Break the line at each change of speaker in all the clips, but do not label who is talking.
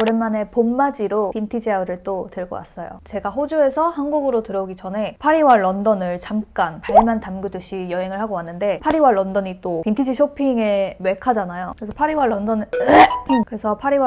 오랜만에 봄맞이로 빈티지 아웃을 또 들고 왔어요. 제가 호주에서 한국으로 들어오기 전에 파리와 런던을 잠깐 발만 담그듯이 여행을 하고 왔는데 파리와 런던이 또 빈티지 쇼핑의 메카잖아요. 그래서 파리와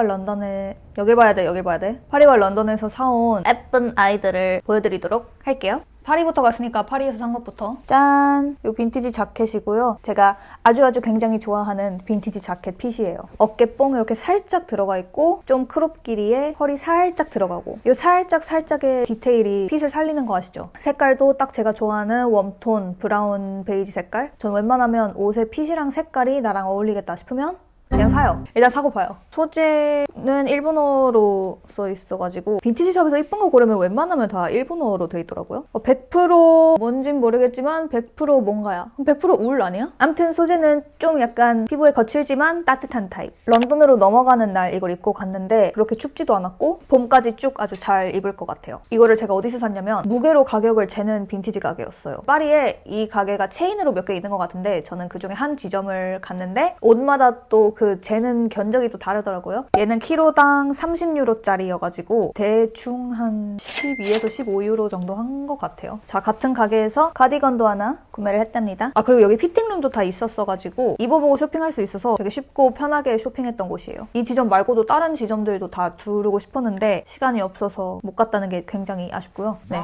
런던을 여길 봐야 돼. 파리와 런던에서 사온 예쁜 아이들을 보여드리도록 할게요. 파리부터 갔으니까 파리에서 산 것부터. 짠! 이 빈티지 자켓이고요. 제가 아주 굉장히 좋아하는 빈티지 자켓 핏이에요. 어깨뽕 이렇게 살짝 들어가 있고 좀 크롭 길이에 펄이 살짝 들어가고 이 살짝의 디테일이 핏을 살리는 거 아시죠? 색깔도 딱 제가 좋아하는 웜톤 브라운 베이지 색깔. 전 웬만하면 옷의 핏이랑 색깔이 나랑 어울리겠다 싶으면 그냥 사요. 일단 사고 봐요. 소재는 일본어로 써 있어가지고 빈티지 샵에서 이쁜 거 고르면 웬만하면 다 일본어로 돼 있더라고요. 100% 뭔진 모르겠지만 100% 뭔가야. 100% 울 아니야? 암튼 소재는 좀 약간 피부에 거칠지만 따뜻한 타입. 런던으로 넘어가는 날 이걸 입고 갔는데 그렇게 춥지도 않았고 봄까지 쭉 아주 잘 입을 것 같아요. 이거를 제가 어디서 샀냐면 무게로 가격을 재는 빈티지 가게였어요. 파리에 이 가게가 체인으로 몇 개 있는 것 같은데 저는 그중에 한 지점을 갔는데 옷마다 또 그 재는 견적이 또 다르더라고요. 얘는 키로당 30유로짜리여가지고 대충 한 12에서 15유로 정도 한 것 같아요. 자, 같은 가게에서 카디건도 하나 구매를 했답니다. 아, 그리고 여기 피팅룸도 다 있었어가지고 입어보고 쇼핑할 수 있어서 되게 쉽고 편하게 쇼핑했던 곳이에요. 이 지점 말고도 다른 지점들도 다 두르고 싶었는데 시간이 없어서 못 갔다는 게 굉장히 아쉽고요. 네.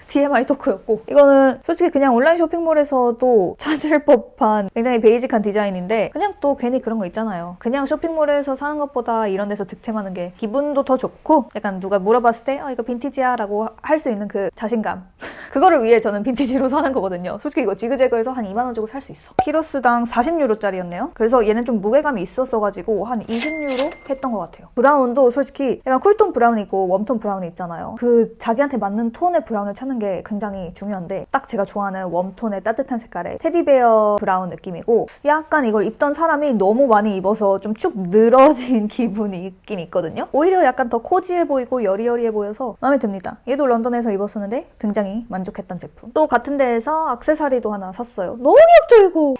TMI 토크였고 이거는 솔직히 그냥 온라인 쇼핑몰에서도 찾을 법한 굉장히 베이직한 디자인인데 그냥 또 괜히 그런 거 있잖아요. 그냥 쇼핑몰에서 사는 것보다 이런 데서 득템하는 게 기분도 더 좋고 약간 누가 물어봤을 때 이거 빈티지야 라고 할 수 있는 그 자신감 그거를 위해 저는 빈티지로 사는 거거든요. 솔직히 이거 지그재그에서 한 2만 원 주고 살 수 있어. 키로수당 40유로짜리였네요. 그래서 얘는 좀 무게감이 있었어가지고 한 20유로 했던 것 같아요. 브라운도 솔직히 약간 쿨톤 브라운이 있고 웜톤 브라운이 있잖아요. 그 자기한테 맞는 톤의 브라운을 찾는 게 굉장히 중요한데 딱 제가 좋아하는 웜톤의 따뜻한 색깔의 테디베어 브라운 느낌이고 약간 이걸 입던 사람이 너무 많이 입어서 좀 축 늘어진 기분이 있긴 있거든요. 오히려 약간 더 코지해 보이고 여리여리해 보여서 마음에 듭니다. 얘도 런던에서 입었었는데 굉장히 만족했던 제품. 또 같은 데에서 액세서리도 하나 샀어요. 너무 귀엽죠 이거?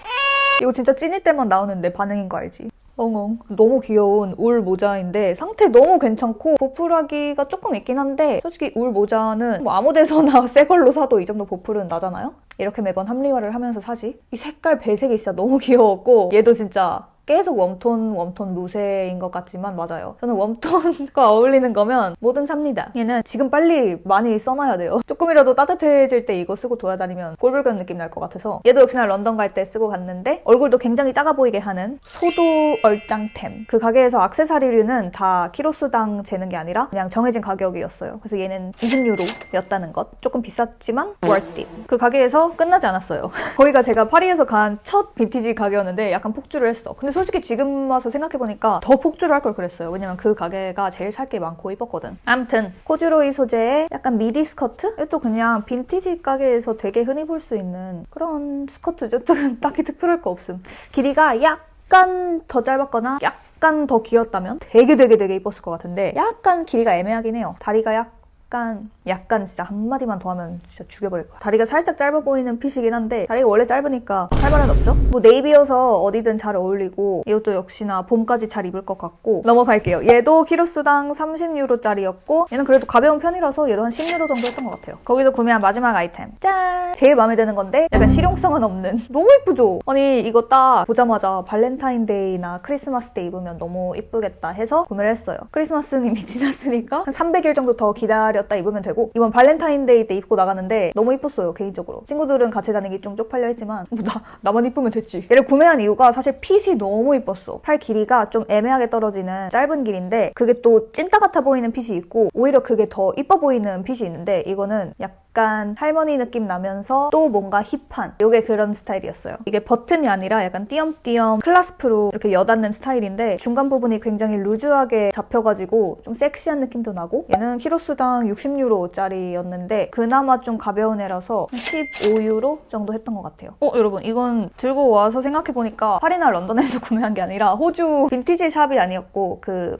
이거 진짜 찐일 때만 나오는데 반응인 거 알지? 엉엉. 너무 귀여운 울 모자인데 상태 너무 괜찮고 보풀하기가 조금 있긴 한데 솔직히 울 모자는 뭐 아무 데서나 새 걸로 사도 이 정도 보풀은 나잖아요? 이렇게 매번 합리화를 하면서 사지? 이 색깔 배색이 진짜 너무 귀여웠고 얘도 진짜 계속 웜톤 무쇠인 것 같지만 맞아요. 저는 웜톤과 어울리는 거면 뭐든 삽니다. 얘는 지금 빨리 많이 써놔야 돼요. 조금이라도 따뜻해질 때 이거 쓰고 돌아다니면 꼴불견 느낌 날 것 같아서 얘도 역시나 런던 갈 때 쓰고 갔는데 얼굴도 굉장히 작아 보이게 하는 소도 얼짱템. 그 가게에서 액세서리류는 다 키로수당 재는 게 아니라 그냥 정해진 가격이었어요. 그래서 얘는 20유로였다는 것. 조금 비쌌지만 worth it. 그 가게에서 끝나지 않았어요. 거기가 제가 파리에서 간 첫 빈티지 가게였는데 약간 폭주를 했어. 근데 솔직히 지금 와서 생각해보니까 더 폭주를 할 걸 그랬어요. 왜냐면 그 가게가 제일 살 게 많고 이뻤거든. 암튼 코듀로이 소재의 약간 미디 스커트? 이것도 그냥 빈티지 가게에서 되게 흔히 볼 수 있는 그런 스커트죠. 딱히 특별할 거 없음. 길이가 약간 더 짧았거나 약간 더 길었다면 되게 이뻤을 것 같은데 약간 길이가 애매하긴 해요. 다리가 약간 진짜 한마디만 더 하면 진짜 죽여버릴 거야. 다리가 살짝 짧아 보이는 핏이긴 한데 다리가 원래 짧으니까 할 말은 없죠? 뭐 네이비여서 어디든 잘 어울리고 이것도 역시나 봄까지 잘 입을 것 같고 넘어갈게요. 얘도 키로수당 30유로짜리였고 얘는 그래도 가벼운 편이라서 얘도 한 10유로 정도 했던 것 같아요. 거기서 구매한 마지막 아이템 짠! 제일 마음에 드는 건데 약간 실용성은 없는 너무 이쁘죠? 아니 이거 딱 보자마자 발렌타인데이나 크리스마스 때 입으면 너무 이쁘겠다 해서 구매를 했어요. 크리스마스는 이미 지났으니까 한 300일 정도 더 기다렸다 입으면 되고 이번 발렌타인데이 때 입고 나갔는데 너무 이뻤어요. 개인적으로. 친구들은 같이 다니기 좀 쪽팔려 했지만 뭐 나만 이쁘면 됐지. 얘를 구매한 이유가 사실 핏이 너무 이뻤어. 팔 길이가 좀 애매하게 떨어지는 짧은 길인데 그게 또 찐따 같아 보이는 핏이 있고 오히려 그게 더 이뻐 보이는 핏이 있는데 이거는 약간 할머니 느낌 나면서 또 뭔가 힙한 요게 그런 스타일이었어요. 이게 버튼이 아니라 약간 띄엄띄엄 클라스프로 이렇게 여닫는 스타일인데 중간 부분이 굉장히 루즈하게 잡혀가지고 좀 섹시한 느낌도 나고 얘는 키로수당 60유로짜리였는데 그나마 좀 가벼운 애라서 15유로 정도 했던 것 같아요. 여러분 이건 들고 와서 생각해보니까 파리나 런던에서 구매한 게 아니라 호주 빈티지 샵이 아니었고 그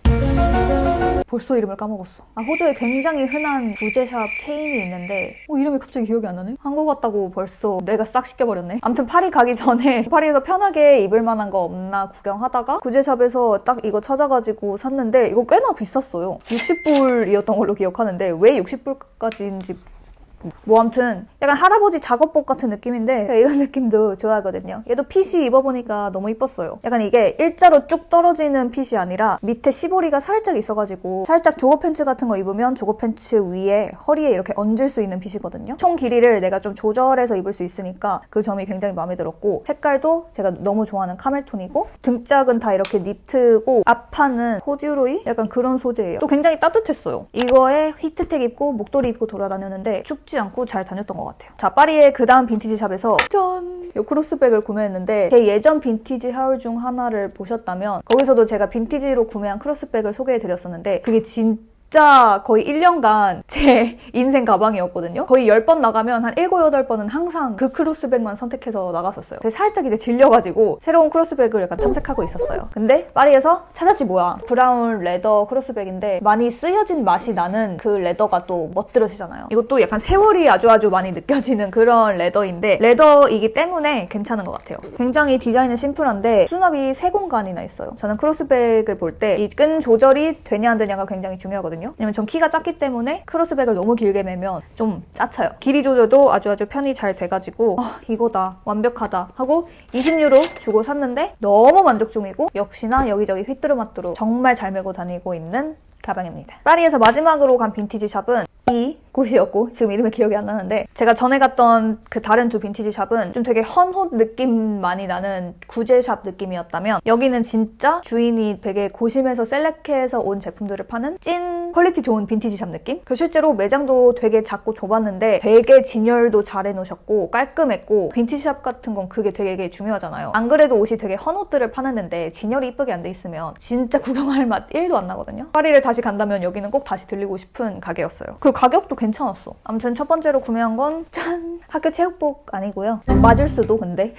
벌써 이름을 까먹었어. 호주에 굉장히 흔한 구제샵 체인이 있는데 이름이 갑자기 기억이 안 나네? 한국 왔다고 벌써 내가 싹 씻겨버렸네. 아무튼 파리 가기 전에 파리에서 편하게 입을 만한 거 없나 구경하다가 구제샵에서 딱 이거 찾아가지고 샀는데 이거 꽤나 비쌌어요. 60불이었던 걸로 기억하는데 왜 60불까지인지 뭐 아무튼 약간 할아버지 작업복 같은 느낌인데 이런 느낌도 좋아하거든요. 얘도 핏이 입어보니까 너무 이뻤어요. 약간 이게 일자로 쭉 떨어지는 핏이 아니라 밑에 시보리가 살짝 있어가지고 살짝 조거 팬츠 같은 거 입으면 조거 팬츠 위에 허리에 이렇게 얹을 수 있는 핏이거든요. 총 길이를 내가 좀 조절해서 입을 수 있으니까 그 점이 굉장히 마음에 들었고 색깔도 제가 너무 좋아하는 카멜톤이고 등짝은 다 이렇게 니트고 앞판은 코듀로이? 약간 그런 소재예요. 또 굉장히 따뜻했어요. 이거에 히트텍 입고 목도리 입고 돌아다녔는데 춥지 않고 잘 다녔던 것 같아요. 자, 파리의 그 다음 빈티지 샵에서 짠! 이 크로스백을 구매했는데 제 예전 빈티지 하울 중 하나를 보셨다면 거기서도 제가 빈티지로 구매한 크로스백을 소개해드렸었는데 그게 진짜 거의 1년간 제 인생 가방이었거든요. 거의 10번 나가면 한 7, 8번은 항상 그 크로스백만 선택해서 나갔었어요. 근데 살짝 이제 질려가지고 새로운 크로스백을 약간 탐색하고 있었어요. 근데 파리에서 찾았지 뭐야. 브라운 레더 크로스백인데 많이 쓰여진 맛이 나는 그 레더가 또 멋들어지잖아요. 이것도 약간 세월이 아주 많이 느껴지는 그런 레더인데 레더이기 때문에 괜찮은 것 같아요. 굉장히 디자인은 심플한데 수납이 3공간이나 있어요. 저는 크로스백을 볼 때 이 끈 조절이 되냐 안 되냐가 굉장히 중요하거든요. 왜냐면 전 키가 작기 때문에 크로스백을 너무 길게 매면 좀 짜쳐요. 길이 조절도 아주 편히 잘 돼가지고 이거다 완벽하다 하고 20유로 주고 샀는데 너무 만족 중이고 역시나 여기저기 휘뚜루마뚜루 정말 잘 메고 다니고 있는 가방입니다. 파리에서 마지막으로 간 빈티지 샵은 이 곳이었고 지금 이름이 기억이 안 나는데 제가 전에 갔던 그 다른 두 빈티지 샵은 좀 되게 헌옷 느낌 많이 나는 구제샵 느낌이었다면 여기는 진짜 주인이 되게 고심해서 셀렉해서 온 제품들을 파는 찐 퀄리티 좋은 빈티지 샵 느낌? 실제로 매장도 되게 작고 좁았는데 되게 진열도 잘 해놓으셨고 깔끔했고 빈티지 샵 같은 건 그게 되게 중요하잖아요. 안 그래도 옷이 되게 헌옷들을 파는데 진열이 이쁘게 안 돼 있으면 진짜 구경할 맛 1도 안 나거든요. 파리를 다시 간다면 여기는 꼭 다시 들리고 싶은 가게였어요. 그리고 가격도 괜찮았어. 아무튼 첫 번째로 구매한 건 짠! 학교 체육복 아니고요. 맞을 수도 근데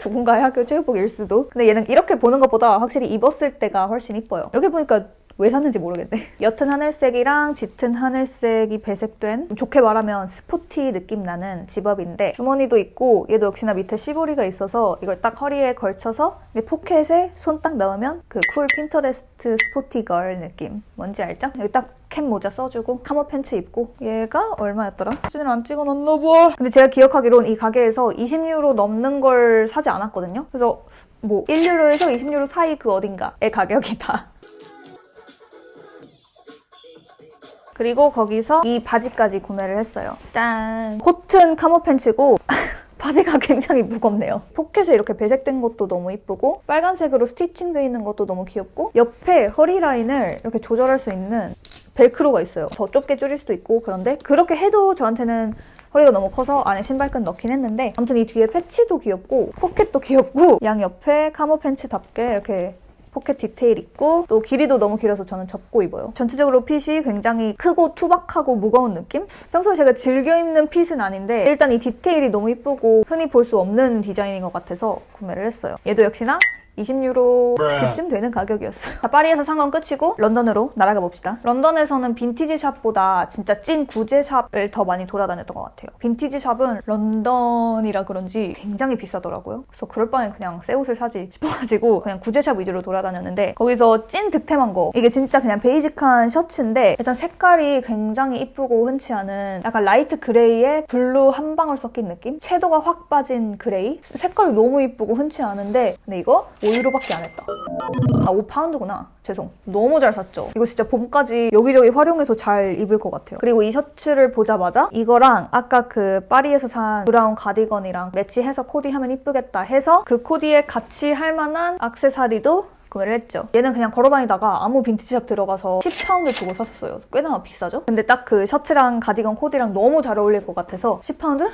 누군가의 학교 체육복일 수도. 근데 얘는 이렇게 보는 것보다 확실히 입었을 때가 훨씬 이뻐요. 이렇게 보니까 왜 샀는지 모르겠네. 옅은 하늘색이랑 짙은 하늘색이 배색된 좋게 말하면 스포티 느낌 나는 집업인데 주머니도 있고 얘도 역시나 밑에 시보리가 있어서 이걸 딱 허리에 걸쳐서 포켓에 손 딱 넣으면 그 쿨 핀터레스트 스포티 걸 느낌 뭔지 알죠? 여기 딱 캡 모자 써주고 카모 팬츠 입고 얘가 얼마였더라? 사진을 안 찍어놨나 봐. 근데 제가 기억하기론 이 가게에서 20유로 넘는 걸 사지 않았거든요. 그래서 뭐 1유로에서 20유로 사이 그 어딘가의 가격이다. 그리고 거기서 이 바지까지 구매를 했어요. 짠! 코튼 카모 팬츠고 바지가 굉장히 무겁네요. 포켓에 이렇게 배색된 것도 너무 이쁘고 빨간색으로 스티칭되어 있는 것도 너무 귀엽고 옆에 허리 라인을 이렇게 조절할 수 있는 벨크로가 있어요. 더 좁게 줄일 수도 있고 그런데 그렇게 해도 저한테는 허리가 너무 커서 안에 신발끈 넣긴 했는데 아무튼 이 뒤에 패치도 귀엽고 포켓도 귀엽고 양 옆에 카모 팬츠답게 이렇게 포켓 디테일 있고 또 길이도 너무 길어서 저는 접고 입어요. 전체적으로 핏이 굉장히 크고 투박하고 무거운 느낌? 평소에 제가 즐겨 입는 핏은 아닌데 일단 이 디테일이 너무 이쁘고 흔히 볼 수 없는 디자인인 것 같아서 구매를 했어요. 얘도 역시나 20유로 그쯤 되는 가격이었어요. 자, 파리에서 산 건 끝이고 런던으로 날아가 봅시다. 런던에서는 빈티지 샵보다 진짜 찐 구제 샵을 더 많이 돌아다녔던 것 같아요. 빈티지 샵은 런던이라 그런지 굉장히 비싸더라고요. 그래서 그럴 바엔 그냥 새 옷을 사지 싶어가지고 그냥 구제 샵 위주로 돌아다녔는데 거기서 찐 득템한 거 이게 진짜 그냥 베이직한 셔츠인데 일단 색깔이 굉장히 이쁘고 흔치 않은 약간 라이트 그레이에 블루 한 방울 섞인 느낌? 채도가 확 빠진 그레이? 색깔이 너무 이쁘고 흔치 않은데 근데 이거 5유로밖에 안 했다. 아 5파운드구나. 죄송. 너무 잘 샀죠. 이거 진짜 봄까지 여기저기 활용해서 잘 입을 것 같아요. 그리고 이 셔츠를 보자마자 이거랑 아까 그 파리에서 산 브라운 가디건이랑 매치해서 코디하면 이쁘겠다 해서 그 코디에 같이 할 만한 액세서리도 구매를 했죠. 얘는 그냥 걸어다니다가 아무 빈티지샵 들어가서 10파운드 주고 샀었어요. 꽤나 비싸죠? 근데 딱 그 셔츠랑 가디건 코디랑 너무 잘 어울릴 것 같아서 10파운드?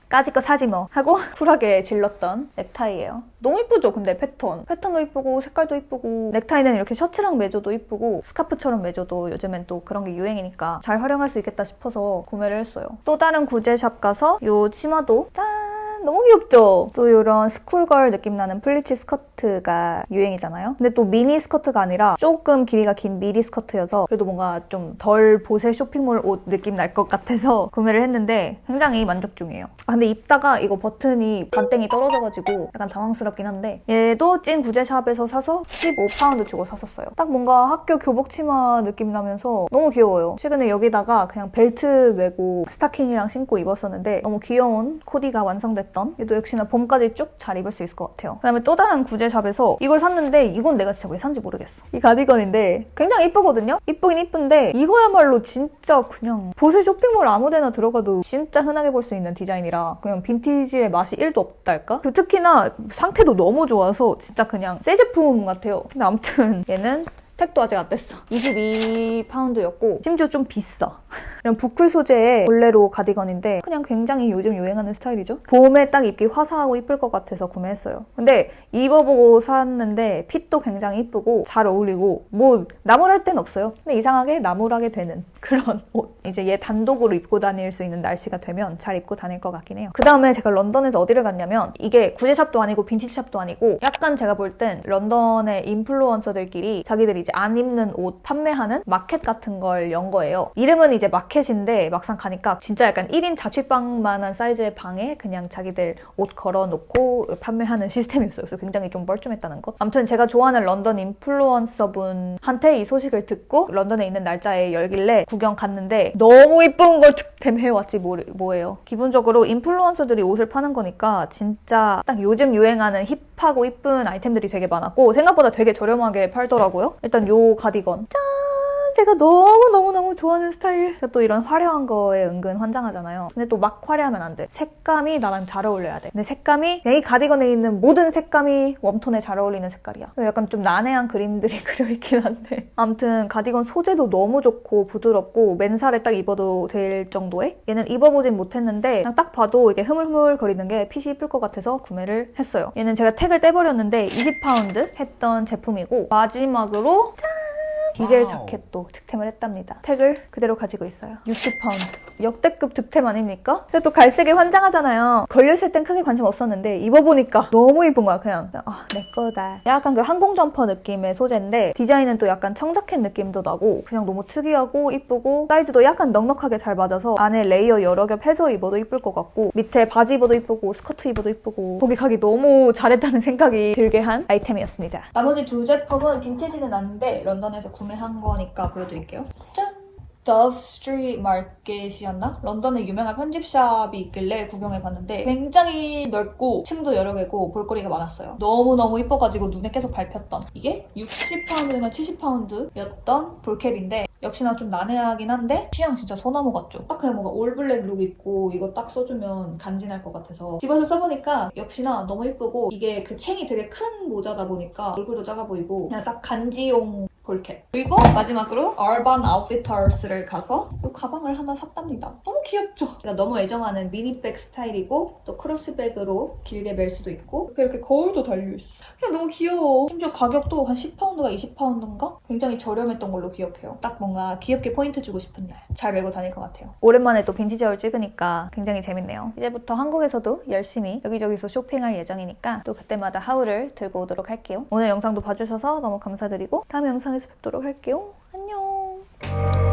까짓 거 사지 뭐 하고 쿨하게 질렀던 넥타이예요. 너무 이쁘죠? 근데 패턴도 이쁘고 색깔도 이쁘고 넥타이는 이렇게 셔츠랑 매줘도 이쁘고 스카프처럼 매줘도 요즘엔 또 그런 게 유행이니까 잘 활용할 수 있겠다 싶어서 구매를 했어요. 또 다른 구제샵 가서 요 치마도 짠! 너무 귀엽죠? 또 이런 스쿨걸 느낌 나는 플리츠 스커트가 유행이잖아요. 근데 또 미니 스커트가 아니라 조금 길이가 긴 미디 스커트여서 그래도 뭔가 좀 덜 보세 쇼핑몰 옷 느낌 날 것 같아서 구매를 했는데 굉장히 만족 중이에요. 근데 입다가 이거 버튼이 반땡이 떨어져가지고 약간 당황스럽긴 한데 얘도 찐 구제샵에서 사서 15파운드 주고 샀었어요. 딱 뭔가 학교 교복 치마 느낌 나면서 너무 귀여워요. 최근에 여기다가 그냥 벨트 메고 스타킹이랑 신고 입었었는데 너무 귀여운 코디가 완성됐던 얘도 역시나 봄까지 쭉 잘 입을 수 있을 것 같아요. 그 다음에 또 다른 구제샵에서 이걸 샀는데 이건 내가 진짜 왜 산지 모르겠어. 이 가디건인데 굉장히 이쁘거든요? 이쁘긴 이쁜데 이거야말로 진짜 그냥 보세 쇼핑몰 아무데나 들어가도 진짜 흔하게 볼 수 있는 디자인이라 그냥 빈티지의 맛이 1도 없달까? 특히나 상태도 너무 좋아서 진짜 그냥 새 제품 같아요. 근데 아무튼 얘는 택도 아직 안 뗐어. 22파운드였고 심지어 좀 비싸. 이런 부클 소재의 볼레로 가디건인데 그냥 굉장히 요즘 유행하는 스타일이죠. 봄에 딱 입기 화사하고 이쁠 것 같아서 구매했어요. 근데 입어보고 샀는데 핏도 굉장히 이쁘고 잘 어울리고 뭐 나무랄 땐 없어요. 근데 이상하게 나무라게 되는 그런 옷. 이제 얘 단독으로 입고 다닐 수 있는 날씨가 되면 잘 입고 다닐 것 같긴 해요. 그 다음에 제가 런던에서 어디를 갔냐면 이게 구제샵도 아니고 빈티지샵도 아니고 약간 제가 볼 땐 런던의 인플루언서들끼리 자기들이 이제 안 입는 옷 판매하는 마켓 같은 걸 연 거예요. 이름은 이제 마켓인데 막상 가니까 진짜 약간 1인 자취방만한 사이즈의 방에 그냥 자기들 옷 걸어놓고 판매하는 시스템이었어요. 그래서 굉장히 좀 뻘쭘했다는 것. 아무튼 제가 좋아하는 런던 인플루언서분한테 이 소식을 듣고 런던에 있는 날짜에 열길래 구경 갔는데 너무 이쁜 걸 득템해왔지 뭐예요. 기본적으로 인플루언서들이 옷을 파는 거니까 진짜 딱 요즘 유행하는 힙하고 이쁜 아이템들이 되게 많았고 생각보다 되게 저렴하게 팔더라고요. 일단 요 가디건 짠! 제가 너무너무너무 좋아하는 스타일. 또 이런 화려한 거에 은근 환장하잖아요. 근데 또 막 화려하면 안 돼. 색감이 나랑 잘 어울려야 돼. 근데 색감이 이 가디건에 있는 모든 색감이 웜톤에 잘 어울리는 색깔이야. 약간 좀 난해한 그림들이 그려있긴 한데 아무튼 가디건 소재도 너무 좋고 부드럽고 맨살에 딱 입어도 될 정도의 얘는 입어보진 못했는데 그냥 딱 봐도 이게 흐물흐물 거리는 게 핏이 이쁠 것 같아서 구매를 했어요. 얘는 제가 택을 떼버렸는데 20파운드 했던 제품이고 마지막으로 짠! 디젤 자켓도 득템을 했답니다. 택을 그대로 가지고 있어요. 60파운드. 역대급 득템 아닙니까? 근데 또 갈색에 환장하잖아요. 걸렸을 땐 크게 관심 없었는데 입어보니까 너무 이쁜 거야. 그냥 내 거다. 약간 그 항공 점퍼 느낌의 소재인데 디자인은 또 약간 청자켓 느낌도 나고 그냥 너무 특이하고 이쁘고 사이즈도 약간 넉넉하게 잘 맞아서 안에 레이어 여러 겹 해서 입어도 이쁠 것 같고 밑에 바지 입어도 이쁘고 스커트 입어도 이쁘고 거기 가기 너무 잘했다는 생각이 들게 한 아이템이었습니다. 나머지 두 제품은 빈티지는 아닌데 런던에서 구매한 거니까 보여드릴게요. 짠! 더브 스트리트 마켓이었나? 런던에 유명한 편집샵이 있길래 구경해봤는데 굉장히 넓고 층도 여러 개고 볼거리가 많았어요. 너무너무 이뻐가지고 눈에 계속 밟혔던 이게 60파운드나 70파운드였던 볼캡인데 역시나 좀 난해하긴 한데 취향 진짜 소나무 같죠? 딱 그냥 뭔가 올블랙 룩 입고 이거 딱 써주면 간지날 것 같아서 집어서 써보니까 역시나 너무 이쁘고 이게 그 챙이 되게 큰 모자다 보니까 얼굴도 작아 보이고 그냥 딱 간지용 볼캡. 그리고 마지막으로 Urban Outfitters를 가서 이 가방을 하나 샀답니다. 너무 귀엽죠? 제가 너무 애정하는 미니백 스타일이고 또 크로스백으로 길게 멜 수도 있고 이렇게 거울도 달려있어. 그냥 너무 귀여워. 심지어 가격도 한 10파운드가 20파운드인가? 굉장히 저렴했던 걸로 기억해요. 딱 뭔가 귀엽게 포인트 주고 싶은 날. 잘 메고 다닐 것 같아요. 오랜만에 또 빈티지 하울 찍으니까 굉장히 재밌네요. 이제부터 한국에서도 열심히 여기저기서 쇼핑할 예정이니까 또 그때마다 하울을 들고 오도록 할게요. 오늘 영상도 봐주셔서 너무 감사드리고 다음 영상에서 뵙도록 할게요. 안녕.